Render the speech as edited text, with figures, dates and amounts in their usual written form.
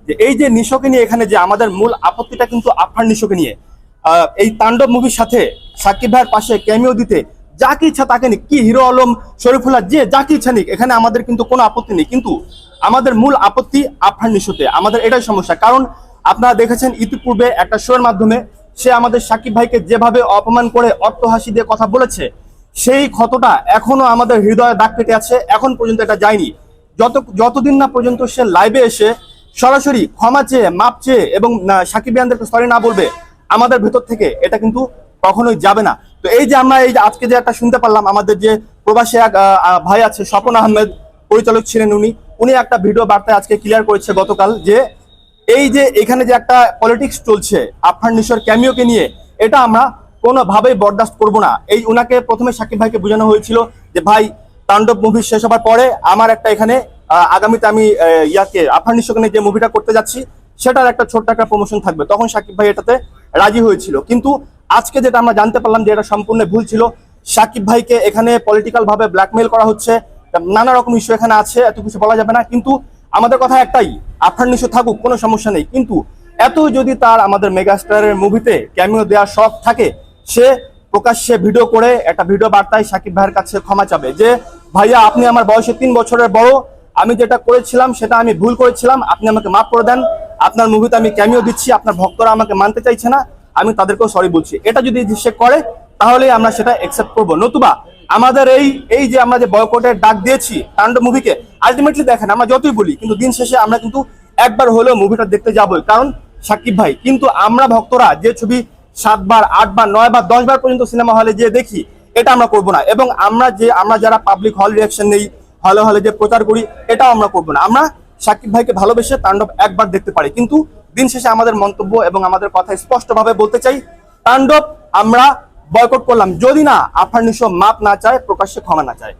যে এই যে নিশোকে নিয়ে এখানে যে আমাদের মূল আপত্তিটা কিন্তু আফরান নিশোকে নিয়ে। এই তাণ্ডব মুভির সাথে সাকিব ভাইয়ের পাশে ক্যামিও দিতে যাকে ইচ্ছা তাকে নিক, কি হিরো আলম, শরীফুল্লাহ, যে যাকে ইচ্ছা নিক, এখানে আমাদের কিন্তু কোনো আপত্তি নেই। কিন্তু আমাদের মূল আপত্তি আফরান নিশোতে, আমাদের এটাই সমস্যা। কারণ আপনারা দেখেছেন ইতিপূর্বে একটা শোয়ের মাধ্যমে সে আমাদের সাকিব ভাইকে যেভাবে অপমান করে অট্টহাসি দিয়ে কথা বলেছে, সেই ক্ষতটা এখনো আমাদের হৃদয়ে দাগ কেটে আছে, এখন পর্যন্ত এটা যায়নি। যতদিন না পর্যন্ত সে লাইভে এসে সরাসরি ক্ষমা চেয়ে, মাপ চেয়ে এবং সাকিবিয়ানদেরকে সরি না বলবে, আমাদের ভেতর থেকে এটা কিন্তু কখনোই যাবে না। তো এই যে আমরা এই যে আজকে যে একটা শুনতে পারলাম, আমাদের যে প্রবাসী এক ভাই আছে স্বপন আহমেদ, পরিচালক ছিলেন উনি একটা ভিডিও বার্তায় আজকে ক্লিয়ার করেছে গতকাল, যে এই যে এখানে যে একটা পলিটিক্স চলছে আফরান নিশোর ক্যামিওকে নিয়ে, এটা আমরা কোনোভাবেই বরদাস্ত করব না। এই উনাকে প্রথমে সাকিব ভাইকে বোঝানো হয়েছিল যে ভাই, তাণ্ডব মুভি শেষ হবার পরে আমার একটা এখানে আগামীতে আমি আফরান নিশোকে নিয়ে যে মুভিটা করতে যাচ্ছি সেটার একটা ছোট্ট একটা প্রমোশন থাকবে, তখন সাকিব ভাই এটাতে রাজি হয়েছিল। কিন্তু আজকে যেটা আমরা জানতে পারলাম যে এটা সম্পূর্ণ ভুল ছিল। সাকিব ভাইকে এখানে পলিটিক্যাল ভাবে ব্ল্যাকমেইল করা হচ্ছে, নানা রকম ইস্যু এখানে আছে, এত কিছু বলা যাবে না। কিন্তু আমাদের কথা একটাই, আফরান নিশো থাকুক, কোনো সমস্যা নেই। কিন্তু এত যদি তার আমাদের মেগাস্টারের মুভিতে ক্যামিও দেওয়ার শখ থাকে, সে প্রকাশ্যে ভিডিও করে একটা ভিডিও বার্তায় সাকিব ভাইয়ের কাছে ক্ষমা চাবে যে ভাইয়া, আপনি আমার বয়সে 3 বছরের বড়, আমি যেটা করেছিলাম সেটা আমি ভুল করেছিলাম, আপনি আমাকে মাফ করে দেন, আপনার মুভিতে আমি ক্যামিও দিচ্ছি, আপনার ভক্তরা আমাকে মানতে চাইছে না, আমি তাদেরকেও সরি বলছি। এটা যদি সে করে তাহলে আমরা সেটা অ্যাকসেপ্ট করবো। নতুবা আমাদের এই যে আমরা যে বয়কটের ডাক দিয়েছি তাণ্ডব মুভিকে, আলটিমেটলি দেখেন আমরা যতই বলি, কিন্তু দিন শেষে আমরা কিন্তু একবার হলেও মুভিটা দেখতে যাবোই, কারণ সাকিব ভাই। কিন্তু আমরা ভক্তরা যে ছবি 7 বার, 8 বার, 9 বার, 10 বার পর্যন্ত সিনেমা হলে যে দেখি, এটা আমরা করবো না। এবং আমরা যারা পাবলিক হল রিয়াকশন নেই, হলে হলে যে প্রচার করি, এটাও আমরা করবো না। আমরা সাকিব ভাইকে ভালোবেসে তাণ্ডব একবার দেখতে পারি, কিন্তু দিন শেষে আমাদের মন্তব্য এবং আমাদের কথা স্পষ্টভাবে বলতে চাই, তাণ্ডব আমরা বয়কট করলাম যদি না আফরান নিশো মাপ না চায়, প্রকাশ্যে ক্ষমা না চায়।